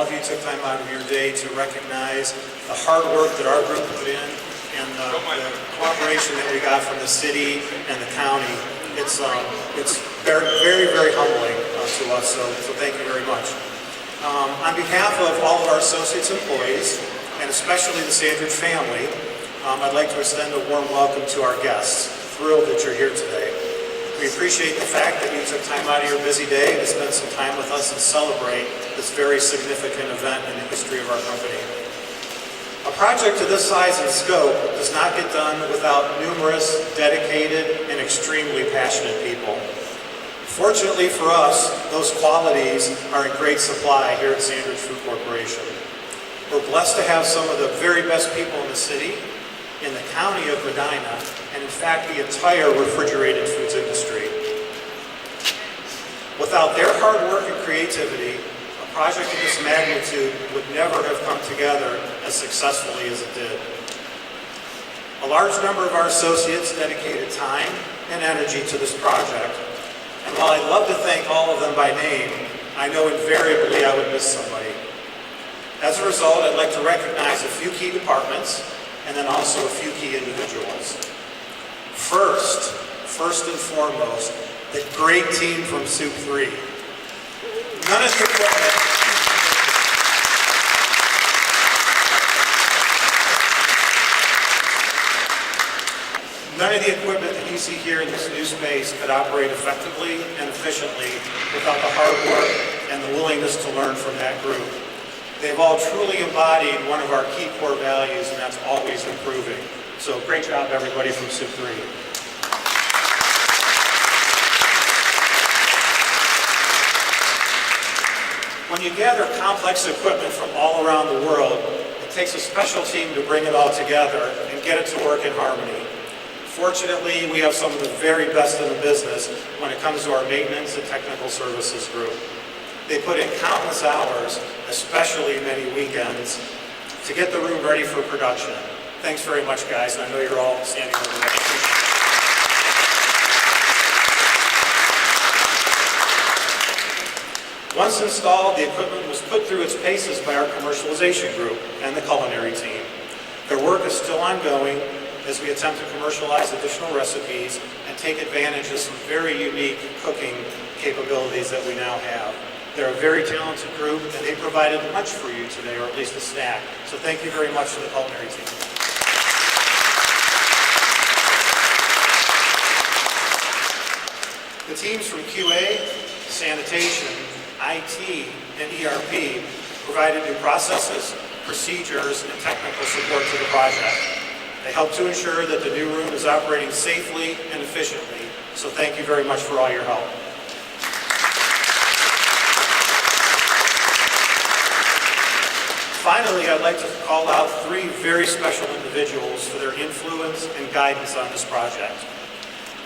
of you took time out of your day to recognize the hard work that our group put in and the cooperation that we got from the city and the county. It's very, very, very humbling to us, so thank you very much. On behalf of all of our associates and employees, and especially the Sandridge family, I'd like to extend a warm welcome to our guests. Thrilled that you're here today. We appreciate the fact that you took time out of your busy day to spend some time with us and celebrate this very significant event in the history of our company. A project of this size and scope does not get done without numerous, dedicated, and extremely passionate people. Fortunately for us, those qualities are in great supply here at Sandridge Food Corporation. We're blessed to have some of the very best people in the city, in the county of Medina, and in fact the entire refrigerated foods industry. Without their hard work and creativity, a project of this magnitude would never have come together as successfully as it did. A large number of our associates dedicated time and energy to this project, and while I'd love to thank all of them by name, I know invariably I would miss somebody. As a result, I'd like to recognize a few key departments and then also a few key individuals. First and foremost, the great team from Soup 3. None of the equipment that you see here in this new space could operate effectively and efficiently without the hard work and the willingness to learn from that group. They've all truly embodied one of our key core values, and that's always improving. So great job, everybody from Soup 3. When you gather complex equipment from all around the world, it takes a special team to bring it all together and get it to work in harmony. Fortunately, we have some of the very best in the business when it comes to our maintenance and technical services group. They put in countless hours, especially many weekends, to get the room ready for production. Thanks very much, guys. I know you're all standing over there. Once installed, the equipment was put through its paces by our commercialization group and the culinary team. Their work is still ongoing as we attempt to commercialize additional recipes and take advantage of some very unique cooking capabilities that we now have. They're a very talented group, and they provided lunch for you today, or at least a snack. So thank you very much to the culinary team. The teams from QA, sanitation, IT, and ERP provided new processes, procedures, and technical support to the project. They help to ensure that the new room is operating safely and efficiently. So thank you very much for all your help. Finally, I'd like to call out three very special individuals for their influence and guidance on this project.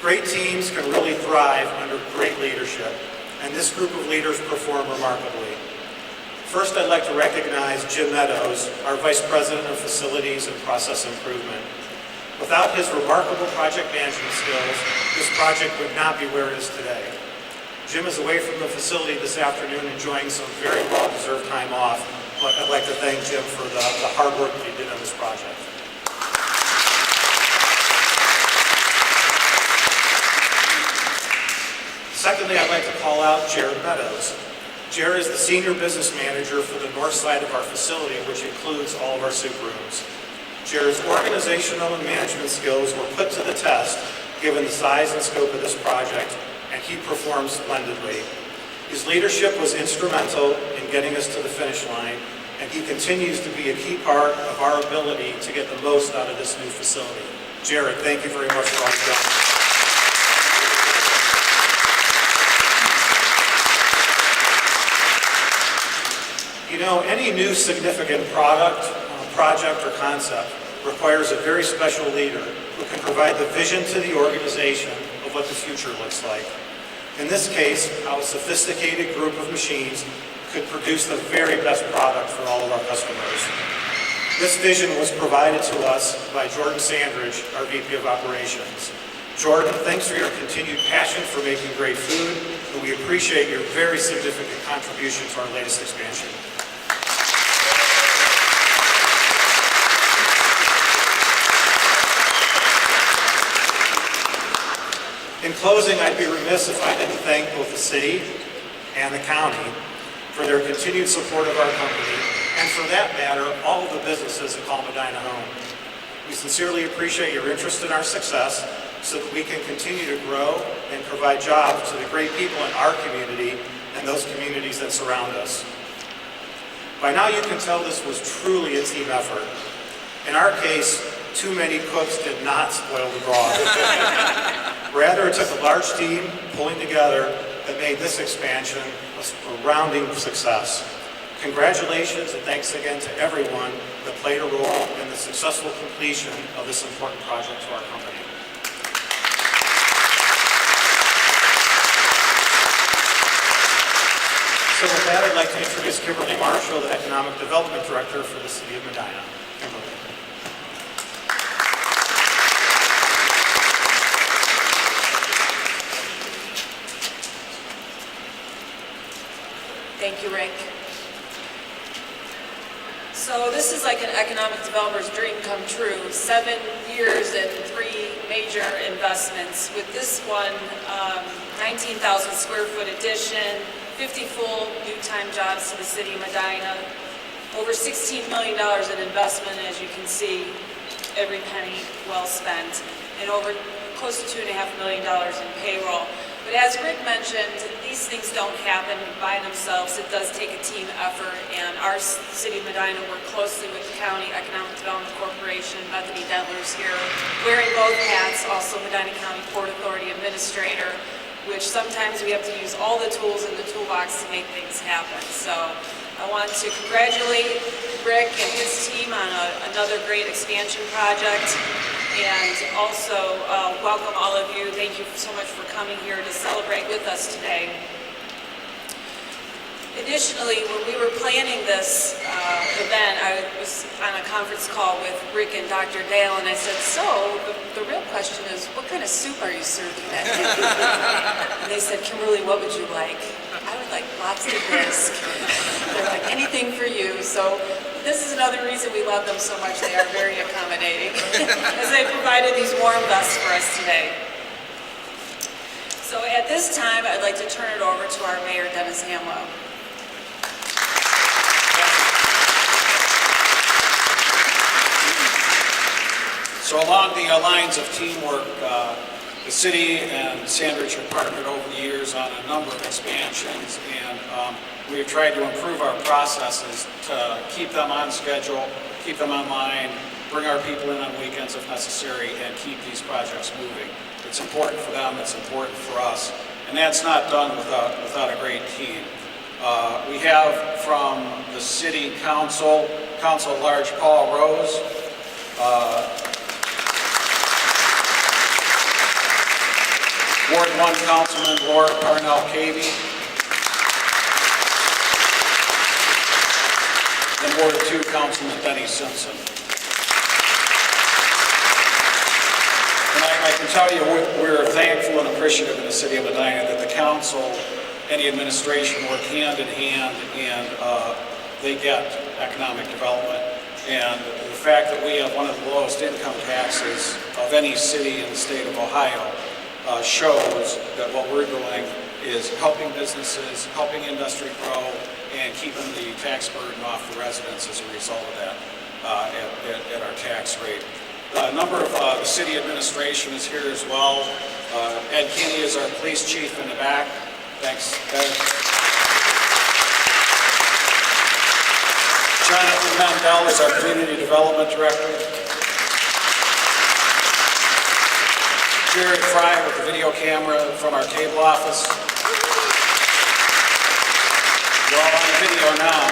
Great teams can really thrive under great leadership, and this group of leaders perform remarkably. First, I'd like to recognize Jim Meadows, our Vice President of Facilities and Process Improvement. Without his remarkable project management skills, this project would not be where it is today. Jim is away from the facility this afternoon enjoying some very well-deserved time off, but I'd like to thank Jim for the hard work that he did on this project. Secondly, I'd like to call out Jared Meadows. Jared is the Senior Business Manager for the north side of our facility, which includes all of our soup rooms. Jared's organizational and management skills were put to the test given the size and scope of this project, and he performed splendidly. His leadership was instrumental in getting us to the finish line, and he continues to be a key part of our ability to get the most out of this new facility. Jared, thank you very much for all you've done. You know, any new significant project or concept requires a very special leader who can provide the vision to the organization of what the future looks like. In this case, how a sophisticated group of machines could produce the very best product for all of our customers. This vision was provided to us by Jordan Sandridge, our VP of Operations. Jordan, thanks for your continued passion for making great food, and we appreciate your very significant contribution to our latest expansion. closing, I'd be remiss if I didn't thank both the city and the county for their continued support of our company, and for that matter, all of the businesses that call Medina home. We sincerely appreciate your interest in our success so that we can continue to grow and provide jobs to the great people in our community and those communities that surround us. By now you can tell this was truly a team effort. In our case, too many cooks did not spoil the broth. Rather, it took a large team pulling together that made this expansion a rounding success. Congratulations and thanks again to everyone that played a role in the successful completion of this important project to our company. So with that, I'd like to introduce Kimberly Marshall, the Economic Development Director for the City of Medina. Kimberly. Thank you, Rick. So this is like an economic developer's dream come true. 7 years and 3 major investments. With this one, 19,000 square foot addition, 50 full new-time jobs to the city of Medina, over $16 million in investment, as you can see, every penny well spent, and over close to $2.5 million in payroll. But as Rick mentioned, these things don't happen by themselves. It does take a team effort, and our city of Medina worked closely with the County Economic Development Corporation. Bethany Dentler's here, wearing both hats, also Medina County Port Authority Administrator, which sometimes we have to use all the tools in the toolbox to make things happen. So I want to congratulate Rick and his team on another great expansion project, and also welcome all of you. Thank you so much for coming here to celebrate with us today. Additionally, when we were planning this event, I was on a conference call with Rick and Dr. Dale, and I said, so the real question is, what kind of soup are you serving that day? And they said, Kimberly, what would you like? I would like lobster bisque. They're like, anything for you. So this is another reason we love them so much. They are very accommodating, as they provided these warm vests for us today. So at this time, I'd like to turn it over to our Mayor, Dennis Hamwell. So along the lines of teamwork, the city and Sandridge have partnered over the years on a number of expansions, and we have tried to improve our processes to keep them on schedule, keep them online, bring our people in on weekends if necessary, and keep these projects moving. It's important for them, it's important for us, and that's not done without a great team. We have from the City Council at Large Paul Rose, Ward 1 Councilman Laura Parnell Cavey, and Ward 2 Councilman Denny Simpson. And I can tell you we're thankful and appreciative in the city of Medina that the council and the administration work hand in hand, and they get economic development. And the fact that we have one of the lowest income taxes of any city in the state of Ohio shows that what we're doing is helping businesses, helping industry grow, and keeping the tax burden off the residents as a result of that at our tax rate. A number of the city administration is here as well. Ed Kinney is our police chief in the back. Thanks, Ed. Jonathan Mandel is our community development director. Jared Fry with the video camera from our cable office. We're all on the video now.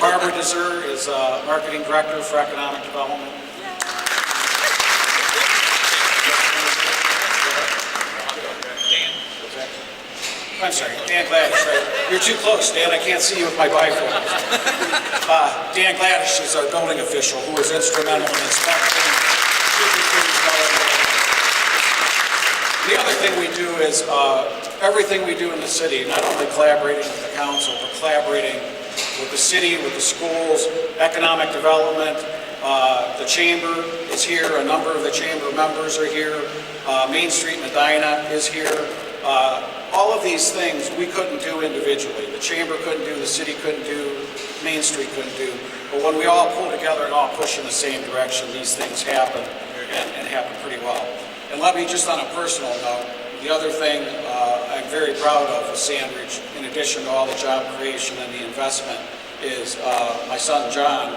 Barbara Deser is marketing director for economic development. I'm sorry, Dan Gladish, right? You're too close, Dan. I can't see you with my bifold. Dan Gladish is our building official who is instrumental in inspecting. The other thing we do is everything we do in the city, not only collaborating with the council, but collaborating with the city, with the schools, economic development, The chamber is here, a number of the chamber members are here. Main Street Medina is here. All of these things we couldn't do individually. The chamber couldn't do, the city couldn't do, Main Street couldn't do. But when we all pull together and all push in the same direction, these things happen and happen pretty well. And let me just on a personal note, the other thing I'm very proud of with Sandridge, in addition to all the job creation and the investment, is my son John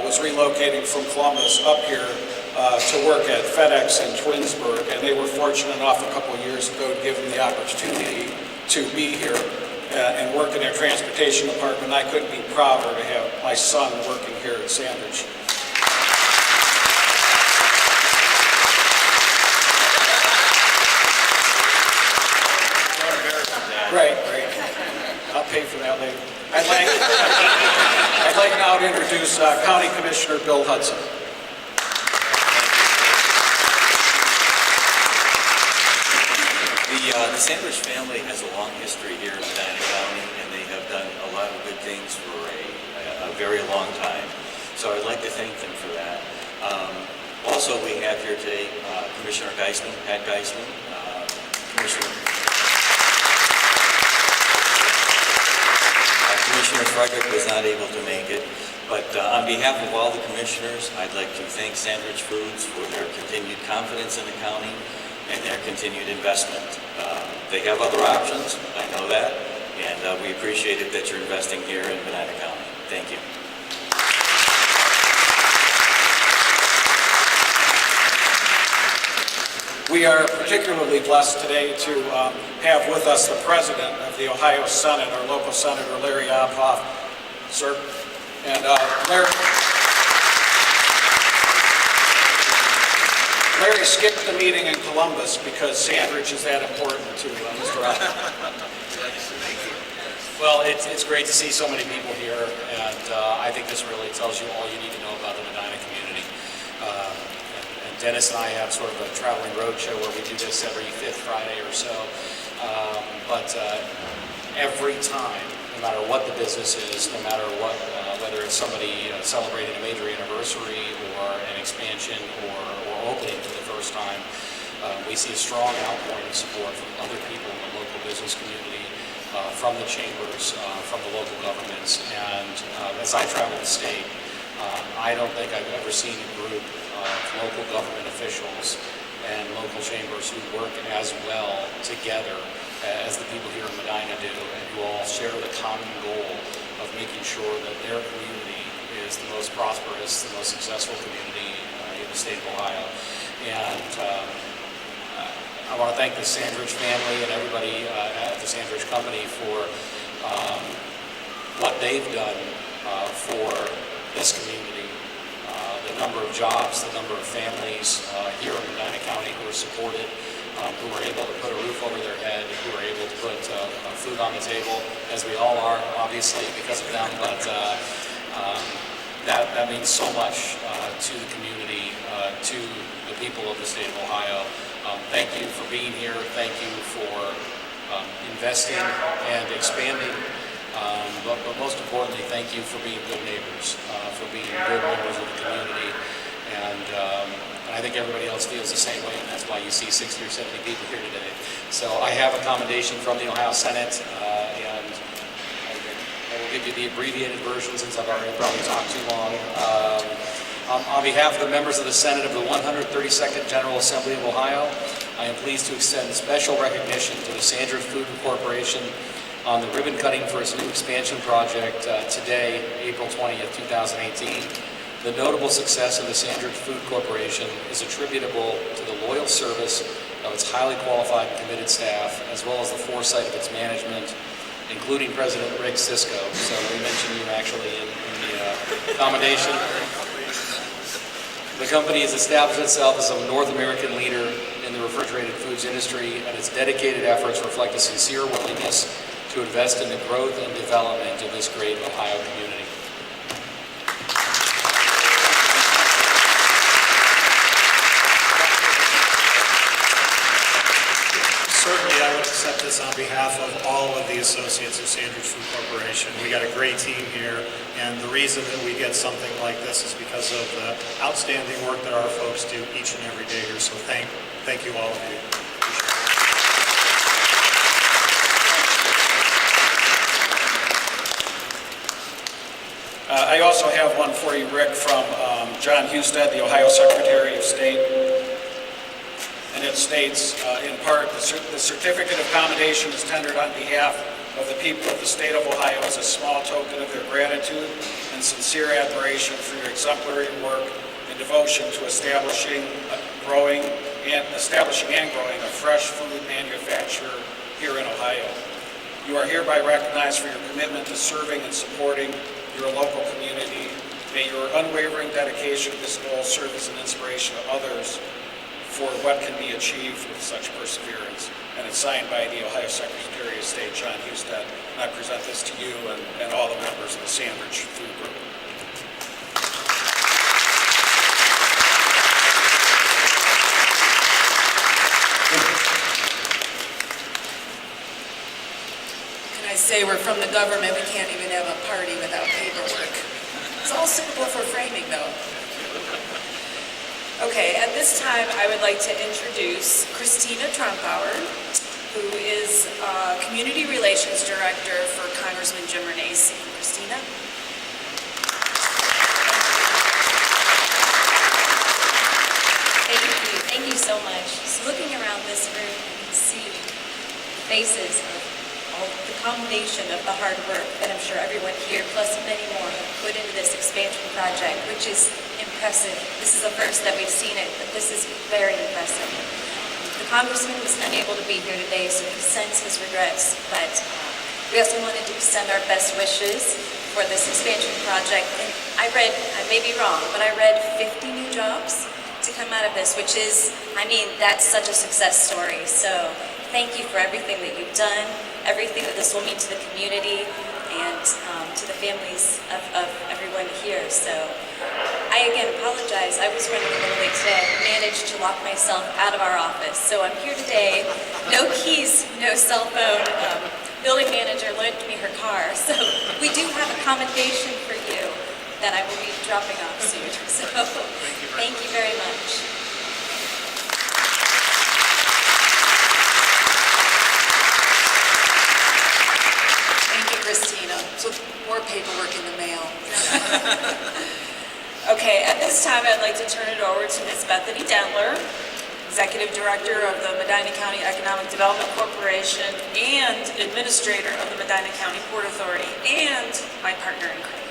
was relocating from Columbus up here to work at FedEx in Twinsburg, and they were fortunate enough a couple of years ago to give him the opportunity to be here and work in their transportation department. I couldn't be prouder to have my son working here at Sandridge. Right. I'll pay for that later. I'd like now to introduce County Commissioner Bill Hudson. The Sandridge family has a long history here in Medina County, and they have done a lot of good things for a very long time. So I'd like to thank them for that. Also, we have here today Commissioner Geisman, Pat Geisman, Commissioner Frederick was not able to make it, but on behalf of all the commissioners, I'd like to thank Sandridge Foods for their continued confidence in the county and their continued investment. They have other options, I know that, and we appreciate it that you're investing here in Medina County. Thank you. We are particularly blessed today to have with us the President of the Ohio Senate, our local Senator Larry Ophoff. Sir, and Larry skipped the meeting in Columbus because Sandridge is that important to Mr. Ophoff. Well, it's great to see so many people here, and I think this really tells you all you need to know about the Medina community. And Dennis and I have sort of a traveling road show where we do this every 5th Friday or so. But every time, no matter what the business is, no matter what, whether it's somebody celebrating a major anniversary or an expansion or opening for the first time, we see a strong outpouring of support from other people in the local business community, from the chambers, from the local governments. And as I travel the state, I don't think I've ever seen a group of local government officials and local chambers who work as well together as the people here in Medina do, and who all share the common goal of making sure that their community is the most prosperous, the most successful community in the state of Ohio. And I want to thank the Sandridge family and everybody at the Sandridge Company for what they've done for this community. The number of jobs, the number of families here in Medina County who are supported, who are able to put a roof over their head, who are able to put food on the table, as we all are, obviously, because of them. But that means so much to the community, to the people of the state of Ohio. Thank you for being here. Thank you for investing and expanding. But most importantly, thank you for being good neighbors, for being good members of the community. And I think everybody else feels the same way, and that's why you see 60 or 70 people here today. So I have a commendation from the Ohio Senate, and I will give you the abbreviated version since I've already probably talked too long. On behalf of the members of the Senate of the 132nd General Assembly of Ohio, I am pleased to extend special recognition to the Sandridge Food Corporation on the ribbon cutting for its new expansion project today, April 20th, 2018. The notable success of the Sandridge Food Corporation is attributable to the loyal service of its highly qualified and committed staff, as well as the foresight of its management, including President Rick Sisko. So we mentioned you actually in the commendation. The company has established itself as a North American leader in the refrigerated foods industry, and its dedicated efforts reflect a sincere willingness to invest in the growth and development of this great Ohio community. Certainly, I would accept this on behalf of all of the associates of Sandridge Food Corporation. Corporation. We got a great team here, and the reason that we get something like this is because of the outstanding work that our folks do each and every day here. So thank you all of you. I also have one for you, Rick, from John Husted, the Ohio Secretary of State. And it states, in part, the certificate of commendation is tendered on behalf of the people of the state of Ohio as a small token of their gratitude and sincere admiration for your exemplary work and devotion to establishing and growing a fresh food manufacturer here in Ohio. You are hereby recognized for your commitment to serving and supporting your local community. May your unwavering dedication to this goal serve as an inspiration to others for what can be achieved with such perseverance. And it's signed by the Ohio Secretary of State, John Husted. And I present this to you and all the members of the Sandridge Food Group. Can I say we're from the government, we can't even have a party without paperwork. It's all suitable for framing, though. Okay, at this time, I would like to introduce Christina Trompauer, who is Community Relations Director for Congressman Jim Renacci. Christina? Thank you so much. Just looking around this room, you can see faces of all the combination of the hard work that I'm sure everyone here, plus many more, have put into this expansion project, which is impressive. This is the first that we've seen it, but this is very impressive. The Congressman was unable to be here today, so he sends his regrets, but we also wanted to extend our best wishes for this expansion project. And I may be wrong, but I read 50 new jobs to come out of this, which is, that's such a success story. So thank you for everything that you've done, everything that this will mean to the community and to the families of everyone here. So I again apologize. I was running a little late today. I managed to lock myself out of our office. So I'm here today. No keys, no cell phone. Building manager lent me her car. So we do have a commendation for you that I will be dropping off soon. So thank you very much. Christina. So more paperwork in the mail. Okay, at this time I'd like to turn it over to Ms. Bethany Dentler, Executive Director of the Medina County Economic Development Corporation and Administrator of the Medina County Port Authority, and my partner in crime.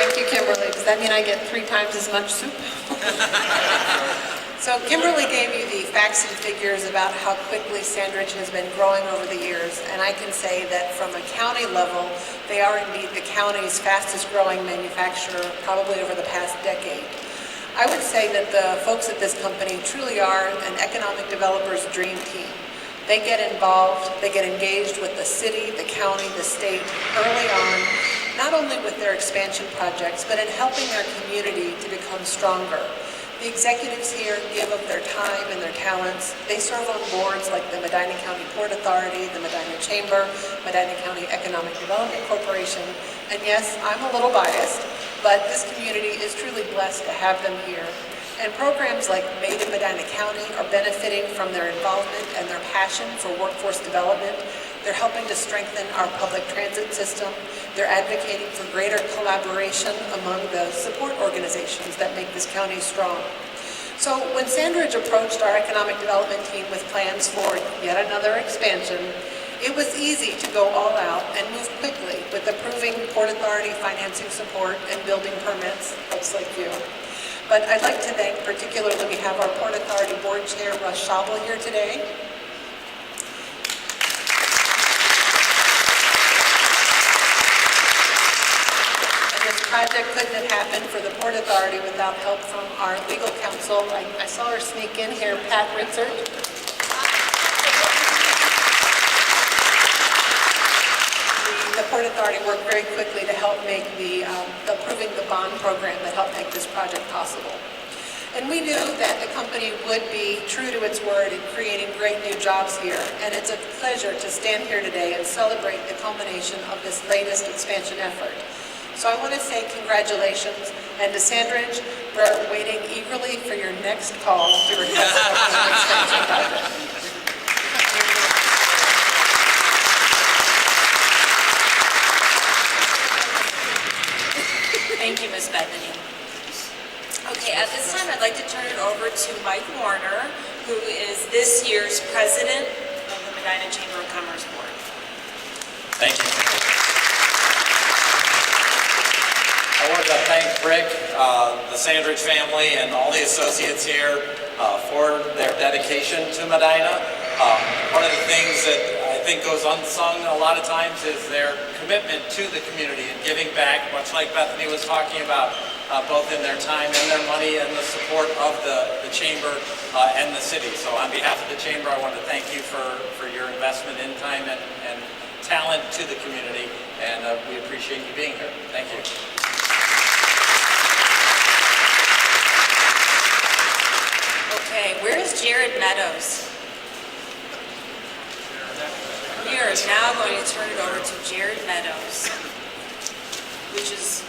Thank you, Kimberly. Does that mean I get 3 times as much soup? So Kimberly gave you the facts and figures about how quickly Sandridge has been growing over the years, and I can say that from a county level, they are indeed the county's fastest growing manufacturer probably over the past decade. I would say that the folks at this company truly are an economic developer's dream team. They get involved, they get engaged with the city, the county, the state early on, not only with their expansion projects, but in helping their community to become stronger. The executives here give of their time and their talents. They serve on boards like the Medina County Port Authority, the Medina Chamber, Medina County Economic Development Corporation. And yes, I'm a little biased, but this community is truly blessed to have them here. And programs like Made in Medina County are benefiting from their involvement and their passion for workforce development. They're helping to strengthen our public transit system. They're advocating for greater collaboration among the support organizations that make this county strong. So when Sandridge approached our economic development team with plans for yet another expansion, it was easy to go all out and move quickly with approving Port Authority financing support and building permits, folks like you. But I'd like to thank particularly, we have our Port Authority Board Chair, Russ Schabel, here today. Project couldn't have happened for the Port Authority without help from our legal counsel. I saw her sneak in here, Pat Ritzert. The Port Authority worked very quickly to help make approving the bond program that helped make this project possible. And we knew that the company would be true to its word in creating great new jobs here. And it's a pleasure to stand here today and celebrate the culmination of this latest expansion effort. So I want to say congratulations, and to Sandridge, we're waiting eagerly for your next call to request an expansion project. Thank you, Ms. Bethany. Okay, at this time, I'd like to turn it over to Mike Warner, who is this year's president of the Medina Chamber of Commerce Board. Thank you. I wanted to thank Rick, the Sandridge family, and all the associates here for their dedication to Medina. One of the things that I think goes unsung a lot of times is their commitment to the community and giving back, much like Bethany was talking about, both in their time and their money and the support of the Chamber and the city. So on behalf of the Chamber, I want to thank you for your investment in time and talent to the community, and we appreciate you being here. Thank you. Okay, where is Jared Meadows? We are now going to turn it over to Jared Meadows, which is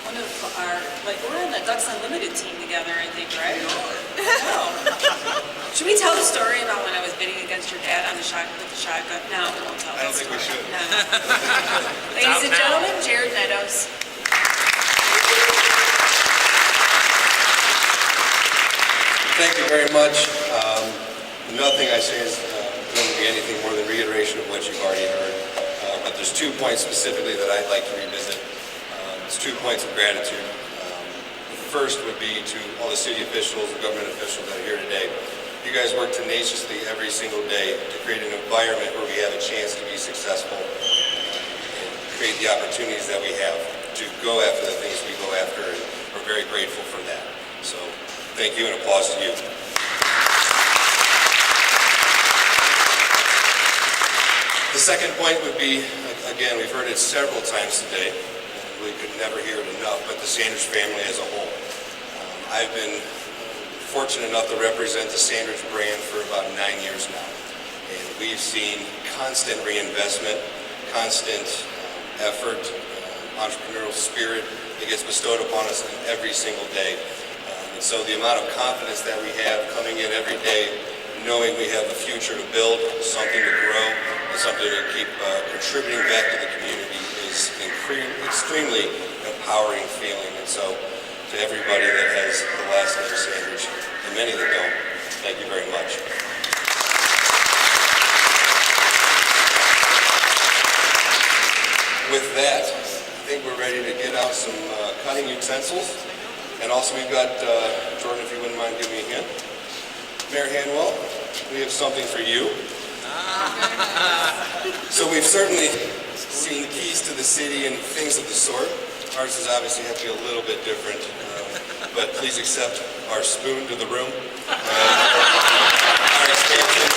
one of our, like, we're on the Ducks Unlimited team together, I think, right? No. Should we tell the story about when I was bidding against your dad on the with the shotgun? No, we won't tell that story. I don't think we should. No. Ladies and gentlemen, Jared Meadows. Thank you very much. Nothing I say is going to be anything more than reiteration of what you've already heard. But there's 2 points specifically that I'd like to revisit. It's 2 points of gratitude. The first would be to all the city officials and government officials that are here today. You guys work tenaciously every single day to create an environment where we have a chance to be successful and create the opportunities that we have to go after the things we go after, and we're very grateful for that. So thank you, and applause to you. The second point would be, again, we've heard it several times today, and we could never hear it enough, but the Sandridge family as a whole. I've been fortunate enough to represent the Sandridge brand for about 9 years now, and we've seen constant reinvestment, constant effort, entrepreneurial spirit that gets bestowed upon us every single day. And so the amount of confidence that we have coming in every day, knowing we have a future to build, something to grow, and something to keep contributing back to the community is extremely empowering feeling. And so to everybody that has the last name Sandridge, and many that don't, thank you very much. With that, I think we're ready to get out some cutting utensils. And also we've got, Jordan, if you wouldn't mind giving me a hint. Mayor Hanwell, we have something for you. So we've certainly seen the keys to the city and things of the sort. Ours is obviously have to be a little bit different, but please accept our spoon to the room. Our expansion.